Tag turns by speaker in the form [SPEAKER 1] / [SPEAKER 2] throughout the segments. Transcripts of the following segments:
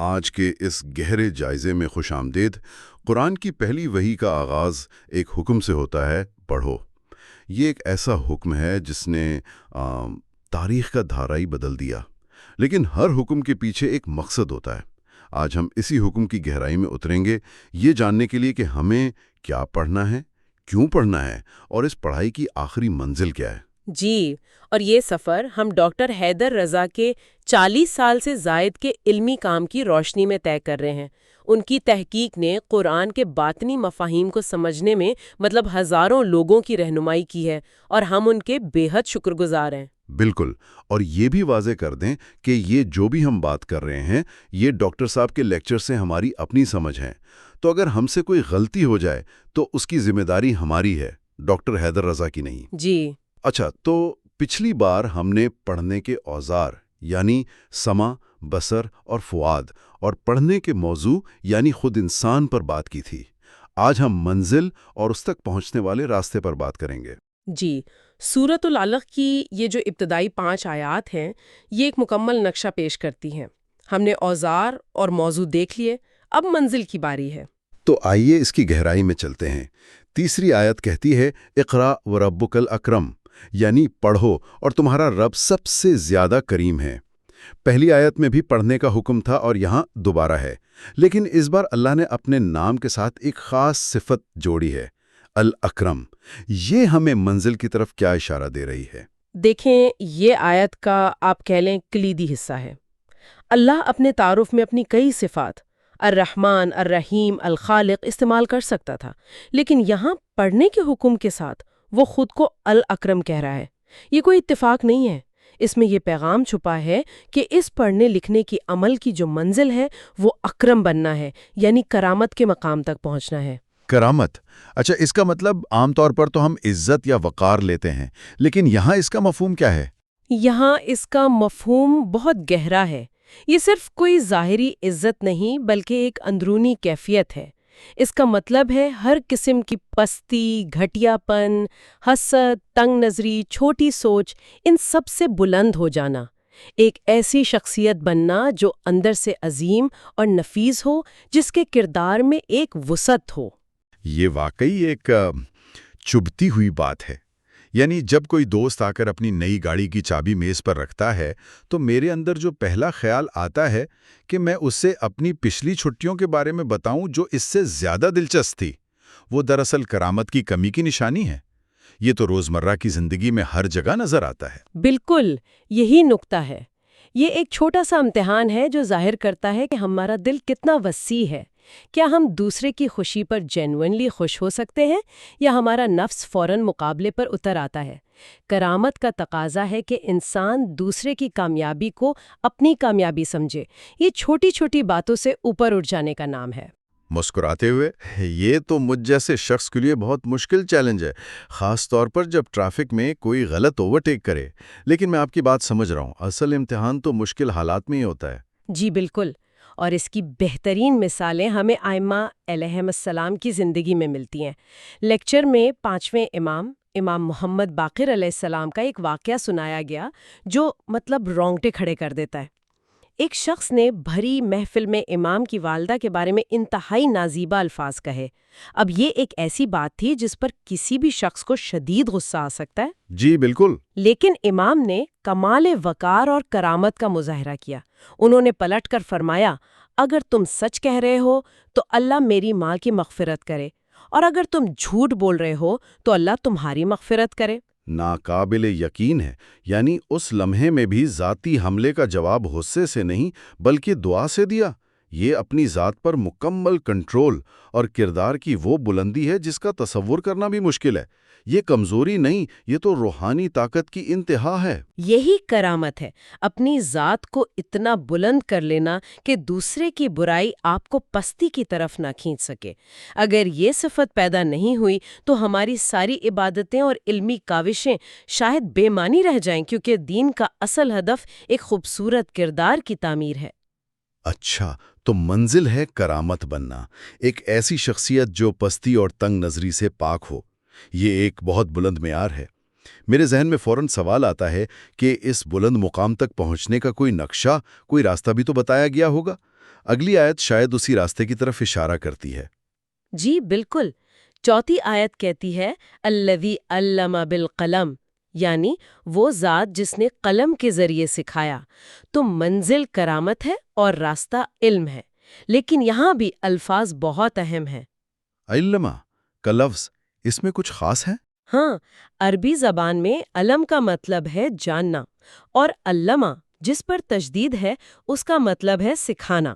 [SPEAKER 1] آج کے اس گہرے جائزے میں خوش آمدید۔ قرآن کی پہلی وحی کا آغاز ایک حکم سے ہوتا ہے، پڑھو۔ یہ ایک ایسا حکم ہے جس نے تاریخ کا دھارا ہی بدل دیا، لیکن ہر حکم کے پیچھے ایک مقصد ہوتا ہے۔ آج ہم اسی حکم کی گہرائی میں اتریں گے، یہ جاننے کے لیے کہ ہمیں کیا پڑھنا ہے، کیوں پڑھنا ہے، اور اس پڑھائی کی آخری منزل کیا ہے۔
[SPEAKER 2] جی، اور یہ سفر ہم ڈاکٹر حیدر رضا کے 40 سال سے زائد کے علمی کام کی روشنی میں طے کر رہے ہیں۔ ان کی تحقیق نے قرآن کے باطنی مفاہیم کو سمجھنے میں ہزاروں لوگوں کی رہنمائی کی ہے، اور ہم ان کے بے حد شکر گزار ہیں۔
[SPEAKER 1] بالکل، اور یہ بھی واضح کر دیں کہ یہ جو بھی ہم بات کر رہے ہیں، یہ ڈاکٹر صاحب کے لیکچر سے ہماری اپنی سمجھ ہے۔ تو اگر ہم سے کوئی غلطی ہو جائے تو اس کی ذمہ داری ہماری ہے، ڈاکٹر حیدر رضا کی نہیں۔
[SPEAKER 2] جی
[SPEAKER 1] اچھا، تو پچھلی بار ہم نے پڑھنے کے اوزار یعنی سمع، بصر اور فؤاد، اور پڑھنے کے موضوع یعنی خود انسان پر بات کی تھی۔ آج ہم منزل اور اس تک پہنچنے والے راستے پر بات کریں گے۔
[SPEAKER 2] جی، سورۃ العلق کی یہ جو ابتدائی 5 آیات ہیں، یہ ایک مکمل نقشہ پیش کرتی ہیں۔ ہم نے اوزار اور موضوع دیکھ لیے، اب منزل کی باری ہے۔
[SPEAKER 1] تو آئیے اس کی گہرائی میں چلتے ہیں۔ تیسری آیت کہتی ہے، اقرا وربک الاکرم، یعنی پڑھو اور تمہارا رب سب سے زیادہ کریم ہے۔ پہلی آیت میں بھی پڑھنے کا حکم تھا اور یہاں دوبارہ ہے، لیکن اس بار اللہ نے اپنے نام کے ساتھ ایک خاص صفت جوڑی ہے، الاکرم۔ یہ ہمیں منزل کی طرف کیا اشارہ دے رہی ہے؟
[SPEAKER 2] دیکھیں، یہ آیت کا آپ کہہ لیں کلیدی حصہ ہے۔ اللہ اپنے تعارف میں اپنی کئی صفات الرحمن، الرحیم، الخالق استعمال کر سکتا تھا، لیکن یہاں پڑھنے کے حکم کے ساتھ وہ خود کو الاکرم کہہ رہا ہے۔ یہ کوئی اتفاق نہیں ہے، اس میں یہ پیغام چھپا ہے کہ اس پڑھنے لکھنے کی عمل کی جو منزل ہے وہ اکرم بننا ہے، یعنی کرامت کے مقام تک پہنچنا ہے۔
[SPEAKER 3] کرامت، اچھا، اس کا مطلب عام طور پر تو ہم عزت یا وقار لیتے ہیں، لیکن یہاں اس کا مفہوم کیا ہے؟
[SPEAKER 2] یہاں اس کا مفہوم بہت گہرا ہے۔ یہ صرف کوئی ظاہری عزت نہیں بلکہ ایک اندرونی کیفیت ہے۔ اس کا مطلب ہے ہر قسم کی پستی، گھٹیا پن، حسد، تنگ نظری، چھوٹی سوچ، ان سب سے بلند ہو جانا۔ ایک ایسی شخصیت بننا جو اندر سے عظیم اور نفیس ہو، جس کے کردار میں ایک وسعت ہو۔
[SPEAKER 3] یہ واقعی ایک چبھتی ہوئی بات ہے۔ یعنی جب کوئی دوست آ کر اپنی نئی گاڑی کی چابی میز پر رکھتا ہے تو میرے اندر جو پہلا خیال آتا ہے کہ میں اس سے اپنی پچھلی چھٹیوں کے بارے میں بتاؤں جو اس سے زیادہ دلچسپ تھی۔ وہ دراصل کرامت کی کمی کی نشانی ہے۔ یہ تو روزمرہ کی زندگی میں ہر جگہ نظر آتا ہے۔
[SPEAKER 2] بالکل، یہی نکتہ ہے۔ یہ ایک چھوٹا سا امتحان ہے جو ظاہر کرتا ہے کہ ہمارا دل کتنا وسیع ہے۔ کیا ہم دوسرے کی خوشی پر جینوئنلی خوش ہو سکتے ہیں، یا ہمارا نفس فوراً مقابلے پر اتر آتا ہے؟ کرامت کا تقاضا ہے کہ انسان دوسرے کی کامیابی کو اپنی کامیابی سمجھے۔ یہ چھوٹی چھوٹی باتوں سے اوپر اٹھ جانے کا نام ہے۔
[SPEAKER 3] مسکراتے ہوئے، یہ تو مجھ جیسے شخص کے لیے بہت مشکل چیلنج ہے، خاص طور پر جب ٹریفک میں کوئی غلط اوورٹیک کرے۔ لیکن میں آپ کی بات سمجھ رہا ہوں، اصل امتحان تو مشکل حالات میں ہی ہوتا ہے۔
[SPEAKER 2] جی بالکل، اور اس کی بہترین مثالیں ہمیں ائمہ علیہم السلام کی زندگی میں ملتی ہیں۔ لیکچر میں 5ویں امام محمد باقر علیہ السلام کا ایک واقعہ سنایا گیا جو رونگٹے کھڑے کر دیتا ہے۔ ایک شخص نے بھری محفل میں امام کی والدہ کے بارے میں انتہائی نازیبا الفاظ کہے۔ اب یہ ایک ایسی بات تھی جس پر کسی بھی شخص کو شدید غصہ آ سکتا ہے۔
[SPEAKER 3] جی بالکل۔
[SPEAKER 2] لیکن امام نے کمال وقار اور کرامت کا مظاہرہ کیا۔ انہوں نے پلٹ کر فرمایا، اگر تم سچ کہہ رہے ہو تو اللہ میری ماں کی مغفرت کرے، اور اگر تم جھوٹ بول رہے ہو تو اللہ تمہاری مغفرت کرے۔
[SPEAKER 1] ناقابل یقین ہے، یعنی اس لمحے میں بھی ذاتی حملے کا جواب غصے سے نہیں بلکہ دعا سے دیا۔ یہ اپنی ذات پر مکمل کنٹرول اور کردار کی وہ بلندی ہے جس کا تصور کرنا بھی مشکل ہے۔ یہ کمزوری نہیں، یہ تو روحانی طاقت کی انتہا ہے۔
[SPEAKER 2] یہی کرامت ہے، اپنی ذات کو اتنا بلند کر لینا کہ دوسرے کی برائی آپ کو پستی کی طرف نہ کھینچ سکے۔ اگر یہ صفت پیدا نہیں ہوئی تو ہماری ساری عبادتیں اور علمی کاوشیں شاید بے معنی رہ جائیں، کیونکہ دین کا اصل ہدف ایک خوبصورت کردار کی تعمیر ہے۔
[SPEAKER 1] اچھا، تو منزل ہے کرامت بننا، ایک ایسی شخصیت جو پستی اور تنگ نظری سے پاک ہو۔ یہ ایک بہت بلند معیار ہے۔ میرے ذہن میں فوراً سوال آتا ہے کہ اس بلند مقام تک پہنچنے کا کوئی نقشہ، کوئی راستہ بھی تو بتایا گیا ہوگا۔
[SPEAKER 3] اگلی آیت شاید اسی راستے کی طرف اشارہ کرتی ہے۔
[SPEAKER 2] جی بالکل، چوتھی آیت کہتی ہے الذی علم بالقلم، یعنی وہ ذات جس نے قلم کے ذریعے سکھایا۔ تو منزل کرامت ہے اور راستہ علم ہے، لیکن یہاں بھی الفاظ بہت اہم ہیں۔
[SPEAKER 3] علمہ کا لفظ اس میں کچھ خاص ہے؟
[SPEAKER 2] ہاں، عربی زبان میں علم کا مطلب ہے جاننا، اور علمہ جس پر تشدید ہے اس کا مطلب ہے سکھانا۔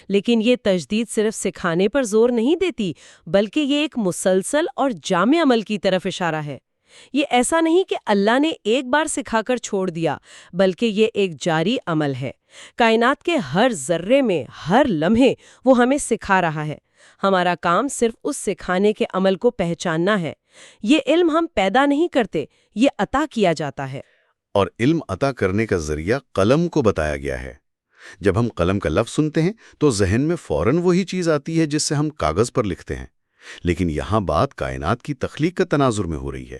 [SPEAKER 2] لیکن یہ تشدید صرف سکھانے پر زور نہیں دیتی، بلکہ یہ ایک مسلسل اور جامع عمل کی طرف اشارہ ہے۔ یہ ایسا نہیں کہ اللہ نے ایک بار سکھا کر چھوڑ دیا، بلکہ یہ ایک جاری عمل ہے۔ کائنات کے ہر ذرے میں، ہر لمحے وہ ہمیں سکھا رہا ہے۔ ہمارا کام صرف اس سکھانے کے عمل کو پہچاننا ہے۔ یہ علم ہم پیدا نہیں کرتے، یہ عطا کیا جاتا ہے۔
[SPEAKER 1] اور علم عطا کرنے کا ذریعہ قلم کو بتایا گیا ہے۔ جب ہم قلم کا لفظ سنتے ہیں تو ذہن میں فوراً وہی چیز آتی ہے جس سے ہم کاغذ پر لکھتے ہیں، لیکن یہاں بات کائنات کی تخلیق کا تناظر میں ہو رہی ہے،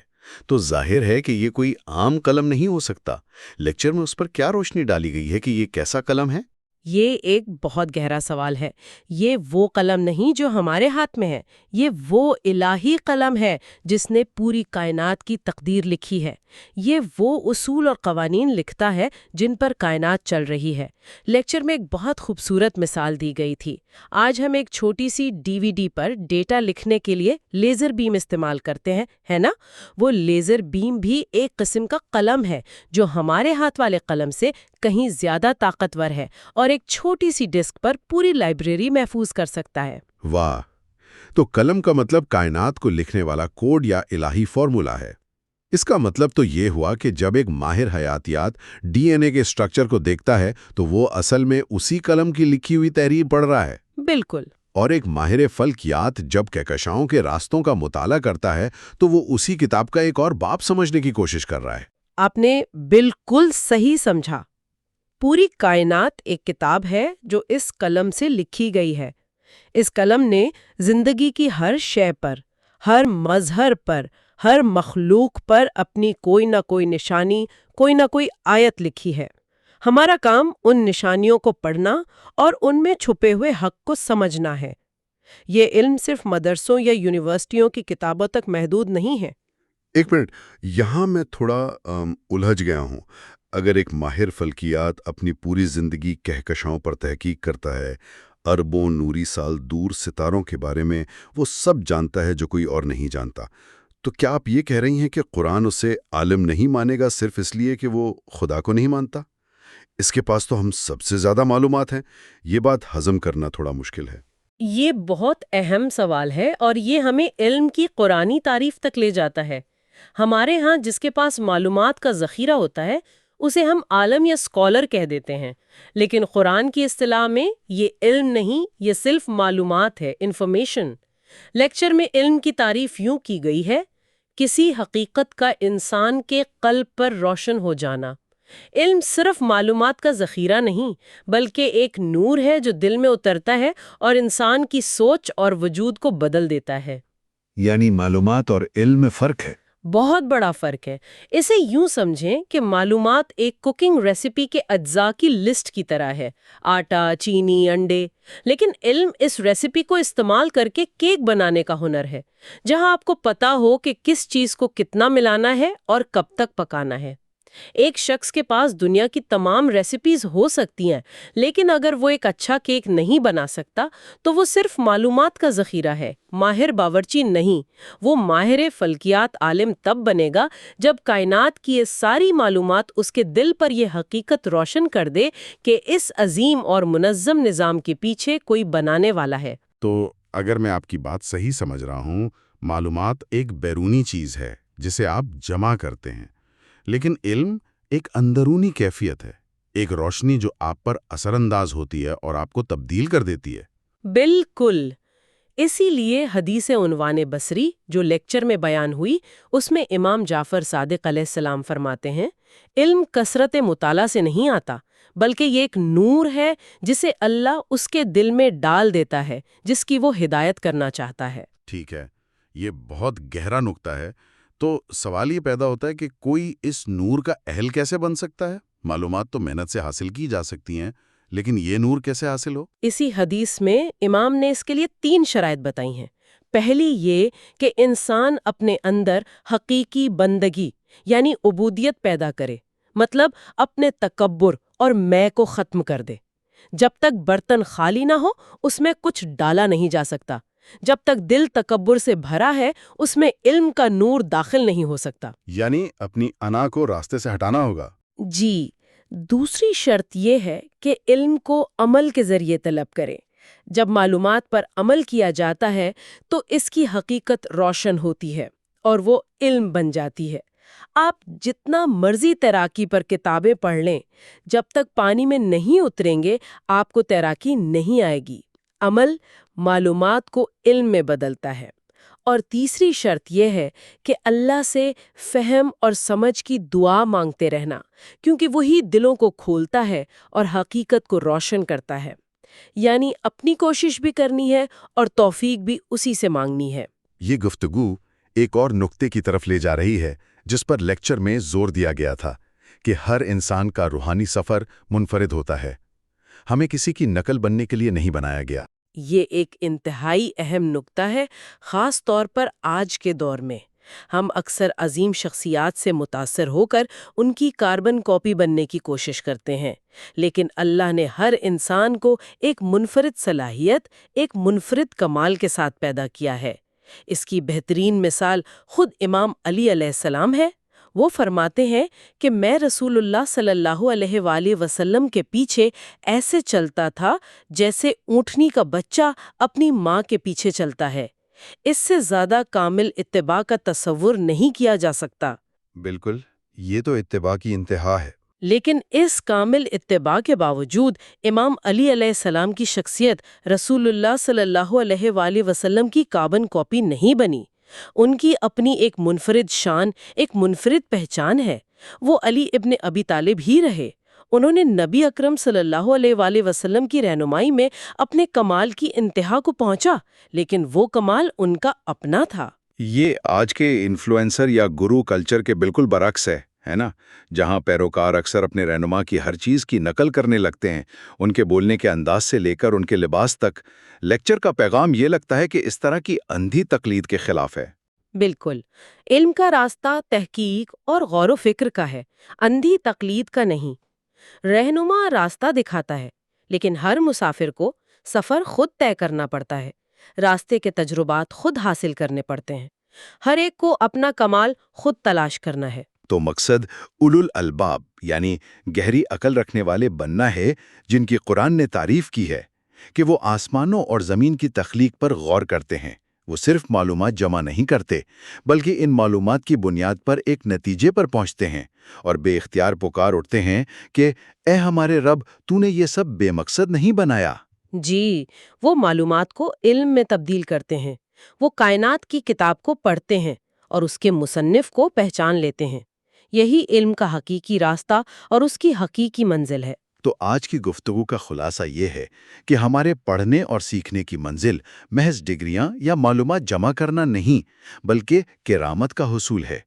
[SPEAKER 1] تو ظاہر ہے کہ یہ کوئی عام قلم نہیں ہو سکتا۔ لیکچر میں اس پر کیا روشنی ڈالی گئی ہے کہ یہ کیسا قلم ہے؟
[SPEAKER 2] یہ ایک بہت گہرا سوال ہے۔ یہ وہ قلم نہیں جو ہمارے ہاتھ میں ہے، یہ وہ الہی قلم ہے جس نے پوری کائنات کی تقدیر لکھی ہے۔ یہ وہ اصول اور قوانین لکھتا ہے جن پر کائنات چل رہی ہے۔ لیکچر میں ایک بہت خوبصورت مثال دی گئی تھی۔ آج ہم ایک چھوٹی سی DVD پر ڈیٹا لکھنے کے لیے لیزر بیم استعمال کرتے ہیں، ہے نا؟ وہ لیزر بیم بھی ایک قسم کا قلم ہے جو ہمارے ہاتھ والے قلم سے کہیں زیادہ طاقتور ہے، اور ایک چھوٹی سی ڈسک پر پوری لائبریری محفوظ کر سکتا ہے۔
[SPEAKER 3] واہ! تو قلم کا مطلب کائنات کو لکھنے والا کوڈ یا الہی فارمولا ہے۔ اس کا مطلب تو یہ ہوا کہ جب ایک ماہر حیاتیات DNA کے اسٹرکچر کو دیکھتا ہے تو وہ اصل میں اسی قلم کی لکھی ہوئی تحریر پڑھ رہا ہے۔
[SPEAKER 2] بالکل۔
[SPEAKER 3] اور ایک ماہر فلکیات جب کہکشاؤں کے راستوں کا مطالعہ کرتا ہے تو وہ اسی کتاب کا ایک اور باب سمجھنے کی کوشش کر رہا ہے۔
[SPEAKER 2] آپ نے بالکل صحیح سمجھا۔ پوری کائنات ایک کتاب ہے جو اس قلم سے لکھی گئی ہے۔ اس قلم نے زندگی کی ہر شے پر، ہر مظہر پر، ہر مخلوق پر اپنی کوئی نہ کوئی نشانی، کوئی نہ کوئی آیت لکھی ہے۔ ہمارا کام ان نشانیوں کو پڑھنا اور ان میں چھپے ہوئے حق کو سمجھنا ہے۔ یہ علم صرف مدرسوں یا یونیورسٹیوں کی کتابوں تک محدود نہیں ہے۔
[SPEAKER 1] ایک منٹ، یہاں میں تھوڑا الجھ گیا ہوں۔ اگر ایک ماہر فلکیات اپنی پوری زندگی کہکشاؤں پر تحقیق کرتا ہے، اربوں نوری سال دور ستاروں کے بارے میں وہ سب جانتا ہے جو کوئی اور نہیں جانتا، تو کیا آپ یہ کہہ رہی ہیں کہ قرآن اسے عالم نہیں مانے گا صرف اس لیے کہ وہ خدا کو نہیں مانتا؟ اس کے پاس تو ہم سب سے زیادہ معلومات ہیں۔ یہ بات ہضم کرنا تھوڑا مشکل ہے۔
[SPEAKER 2] یہ بہت اہم سوال ہے، اور یہ ہمیں علم کی قرآنی تعریف تک لے جاتا ہے۔ ہمارے ہاں جس کے پاس معلومات کا ذخیرہ ہوتا ہے اسے ہم عالم یا اسکالر کہہ دیتے ہیں، لیکن قرآن کی اصطلاح میں یہ علم نہیں، یہ صرف معلومات ہے، انفارمیشن۔ لیکچر میں علم کی تعریف یوں کی گئی ہے: کسی حقیقت کا انسان کے قلب پر روشن ہو جانا۔ علم صرف معلومات کا ذخیرہ نہیں، بلکہ ایک نور ہے جو دل میں اترتا ہے اور انسان کی سوچ اور وجود کو بدل دیتا ہے۔
[SPEAKER 3] یعنی معلومات اور علم میں فرق ہے۔
[SPEAKER 2] بہت بڑا فرق ہے۔ اسے یوں سمجھیں کہ معلومات ایک کوکنگ ریسیپی کے اجزاء کی لسٹ کی طرح ہے: آٹا، چینی، انڈے۔ لیکن علم اس ریسیپی کو استعمال کر کے کیک بنانے کا ہنر ہے، جہاں آپ کو پتا ہو کہ کس چیز کو کتنا ملانا ہے اور کب تک پکانا ہے۔ ایک شخص کے پاس دنیا کی تمام ریسیپیز ہو سکتی ہیں، لیکن اگر وہ ایک اچھا کیک نہیں بنا سکتا تو وہ صرف معلومات کا ذخیرہ ہے، ماہر باورچی نہیں۔ وہ ماہر فلکیات عالم تب بنے گا جب کائنات کی یہ ساری معلومات اس کے دل پر یہ حقیقت روشن کر دے کہ اس عظیم اور منظم نظام کے پیچھے کوئی بنانے والا ہے۔
[SPEAKER 4] تو اگر میں آپ کی بات صحیح سمجھ رہا ہوں، معلومات ایک بیرونی چیز ہے جسے آپ جمع کرتے ہیں، لیکن علم ایک اندرونی کیفیت ہے، ایک روشنی جو آپ پر اثر انداز ہوتی ہے اور آپ کو تبدیل کر دیتی ہے۔
[SPEAKER 2] بالکل۔ اسی لیے حدیث عنوان بصری جو لیکچر میں بیان ہوئی، اس میں امام جعفر صادق علیہ السلام فرماتے ہیں: علم کثرت مطالعہ سے نہیں آتا، بلکہ یہ ایک نور ہے جسے اللہ اس کے دل میں ڈال دیتا ہے جس کی وہ ہدایت کرنا چاہتا ہے۔
[SPEAKER 4] ٹھیک ہے، یہ بہت گہرا نکتہ ہے۔ تو سوال یہ پیدا ہوتا ہے کہ کوئی اس نور کا اہل کیسے بن سکتا ہے؟ معلومات تو محنت سے حاصل کی جا سکتی ہیں، لیکن یہ نور کیسے حاصل ہو؟
[SPEAKER 2] اسی حدیث میں امام نے اس کے لیے 3 شرائط بتائی ہیں۔ پہلی یہ کہ انسان اپنے اندر حقیقی بندگی یعنی عبودیت پیدا کرے، مطلب اپنے تکبر اور میں کو ختم کر دے۔ جب تک برتن خالی نہ ہو اس میں کچھ ڈالا نہیں جا سکتا، جب تک دل تکبر سے بھرا ہے اس میں علم کا نور داخل نہیں ہو سکتا۔
[SPEAKER 4] یعنی اپنی انا کو راستے سے ہٹانا ہوگا۔
[SPEAKER 2] جی، دوسری شرط یہ ہے کہ علم کو عمل کے ذریعے طلب کرے۔ جب معلومات پر عمل کیا جاتا ہے تو اس کی حقیقت روشن ہوتی ہے اور وہ علم بن جاتی ہے۔ آپ جتنا مرضی تیراکی پر کتابیں پڑھ لیں، جب تک پانی میں نہیں اتریں گے آپ کو تیراکی نہیں آئے گی۔ عمل معلومات کو علم میں بدلتا ہے۔ اور تیسری شرط یہ ہے کہ اللہ سے فہم اور سمجھ کی دعا مانگتے رہنا، کیونکہ وہی دلوں کو کھولتا ہے اور حقیقت کو روشن کرتا ہے۔ یعنی اپنی کوشش بھی کرنی ہے اور توفیق بھی اسی سے مانگنی ہے۔
[SPEAKER 1] یہ گفتگو ایک اور نقطے کی طرف لے جا رہی ہے جس پر لیکچر میں زور دیا گیا تھا کہ ہر انسان کا روحانی سفر منفرد ہوتا ہے، ہمیں کسی کی نقل بننے کے لیے نہیں بنایا گیا۔
[SPEAKER 2] یہ ایک انتہائی اہم نکتہ ہے، خاص طور پر آج کے دور میں۔ ہم اکثر عظیم شخصیات سے متاثر ہو کر ان کی کاربن کاپی بننے کی کوشش کرتے ہیں، لیکن اللہ نے ہر انسان کو ایک منفرد صلاحیت، ایک منفرد کمال کے ساتھ پیدا کیا ہے۔ اس کی بہترین مثال خود امام علی علیہ السلام ہے۔ وہ فرماتے ہیں کہ میں رسول اللہ صلی اللہ علیہ وآلہ وسلم کے پیچھے ایسے چلتا تھا جیسے اونٹنی کا بچہ اپنی ماں کے پیچھے چلتا ہے۔ اس سے زیادہ کامل اتباع کا تصور نہیں کیا جا سکتا۔
[SPEAKER 3] بالکل، یہ تو اتباع کی انتہا ہے۔
[SPEAKER 2] لیکن اس کامل اتباع کے باوجود امام علی علیہ السلام کی شخصیت رسول اللہ صلی اللہ علیہ وآلہ وسلم کی کاربن کاپی نہیں بنی۔ ان کی اپنی ایک منفرد شان، ایک منفرد پہچان ہے۔ وہ علی ابن ابی طالب ہی رہے۔ انہوں نے نبی اکرم صلی اللہ علیہ وآلہ وسلم کی رہنمائی میں اپنے کمال کی انتہا کو پہنچا، لیکن وہ کمال ان کا اپنا تھا۔
[SPEAKER 3] یہ آج کے انفلوئنسر یا گرو کلچر کے بالکل برعکس ہے نا؟ جہاں پیروکار اکثر اپنے رہنما کی ہر چیز کی نقل کرنے لگتے ہیں، ان کے بولنے کے انداز سے لے کر ان کے لباس تک۔ لیکچر کا پیغام یہ لگتا ہے کہ اس طرح کی اندھی تقلید کے خلاف ہے۔
[SPEAKER 2] بالکل، علم کا راستہ تحقیق اور غور و فکر کا ہے، اندھی تقلید کا نہیں۔ رہنما راستہ دکھاتا ہے، لیکن ہر مسافر کو سفر خود طے کرنا پڑتا ہے، راستے کے تجربات خود حاصل کرنے پڑتے ہیں، ہر ایک کو اپنا کمال خود تلاش کرنا ہے۔
[SPEAKER 3] تو مقصد اولو الالباب یعنی گہری عقل رکھنے والے بننا ہے، جن کی قرآن نے تعریف کی ہے کہ وہ آسمانوں اور زمین کی تخلیق پر غور کرتے ہیں۔ وہ صرف معلومات جمع نہیں کرتے، بلکہ ان معلومات کی بنیاد پر ایک نتیجے پر پہنچتے ہیں اور بے اختیار پکار اٹھتے ہیں کہ اے ہمارے رب، تو نے یہ سب بے مقصد نہیں بنایا۔
[SPEAKER 2] جی، وہ معلومات کو علم میں تبدیل کرتے ہیں۔ وہ کائنات کی کتاب کو پڑھتے ہیں اور اس کے مصنف کو پہچان لیتے ہیں۔ یہی علم کا حقیقی راستہ اور اس کی حقیقی منزل ہے۔
[SPEAKER 3] تو آج کی گفتگو کا خلاصہ یہ ہے کہ ہمارے پڑھنے اور سیکھنے کی منزل محض ڈگریاں یا معلومات جمع کرنا نہیں، بلکہ کرامت کا حصول ہے،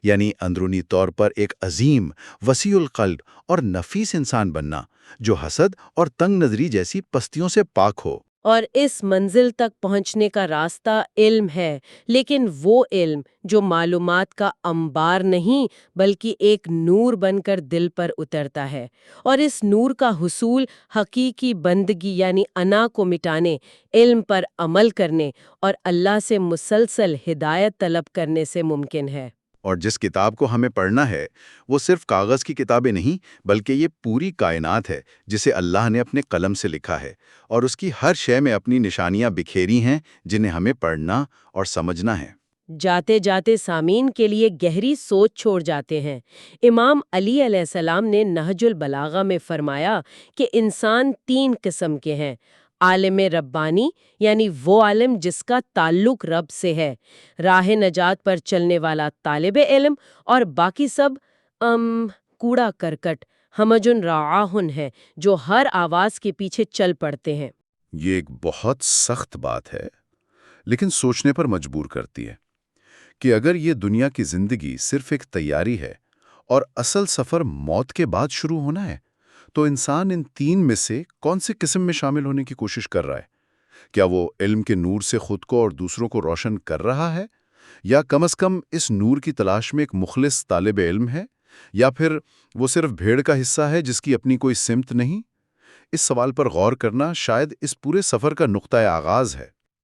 [SPEAKER 3] یعنی اندرونی طور پر ایک عظیم، وسیع القلب اور نفیس انسان بننا جو حسد اور تنگ نظری جیسی پستیوں سے پاک ہو۔
[SPEAKER 2] اور اس منزل تک پہنچنے کا راستہ علم ہے، لیکن وہ علم جو معلومات کا انبار نہیں بلکہ ایک نور بن کر دل پر اترتا ہے، اور اس نور کا حصول حقیقی بندگی یعنی انا کو مٹانے، علم پر عمل کرنے اور اللہ سے مسلسل ہدایت طلب کرنے سے ممکن ہے۔
[SPEAKER 3] اور جس کتاب کو ہمیں پڑھنا ہے وہ صرف کاغذ کی کتابیں نہیں، بلکہ یہ پوری کائنات ہے جسے اللہ نے اپنے قلم سے لکھا ہے، اور اس کی ہر شے میں اپنی نشانیاں بکھیری ہیں جنہیں ہمیں پڑھنا اور سمجھنا ہے۔
[SPEAKER 2] جاتے جاتے سامعین کے لیے گہری سوچ چھوڑ جاتے ہیں۔ امام علی علیہ السلام نے نہج البلاغہ میں فرمایا کہ انسان 3 قسم کے ہیں: عالم ربانی یعنی وہ عالم جس کا تعلق رب سے ہے، راہ نجات پر چلنے والا طالب علم، اور باقی سب کوڑا کرکٹ، ہمجن رعاہن ہے جو ہر آواز کے پیچھے چل پڑتے ہیں۔
[SPEAKER 1] یہ ایک بہت سخت بات ہے، لیکن سوچنے پر مجبور کرتی ہے کہ اگر یہ دنیا کی زندگی صرف ایک تیاری ہے اور اصل سفر موت کے بعد شروع ہونا ہے، تو انسان ان تین میں سے کون سی قسم میں شامل ہونے کی کوشش کر رہا ہے؟ کیا وہ علم کے نور سے خود کو اور دوسروں کو روشن کر رہا ہے؟ یا کم از کم اس نور کی تلاش میں ایک مخلص طالب علم ہے؟ یا پھر وہ صرف بھیڑ کا حصہ ہے جس کی اپنی کوئی سمت نہیں؟ اس سوال پر غور کرنا شاید اس پورے سفر کا نقطۂ آغاز ہے۔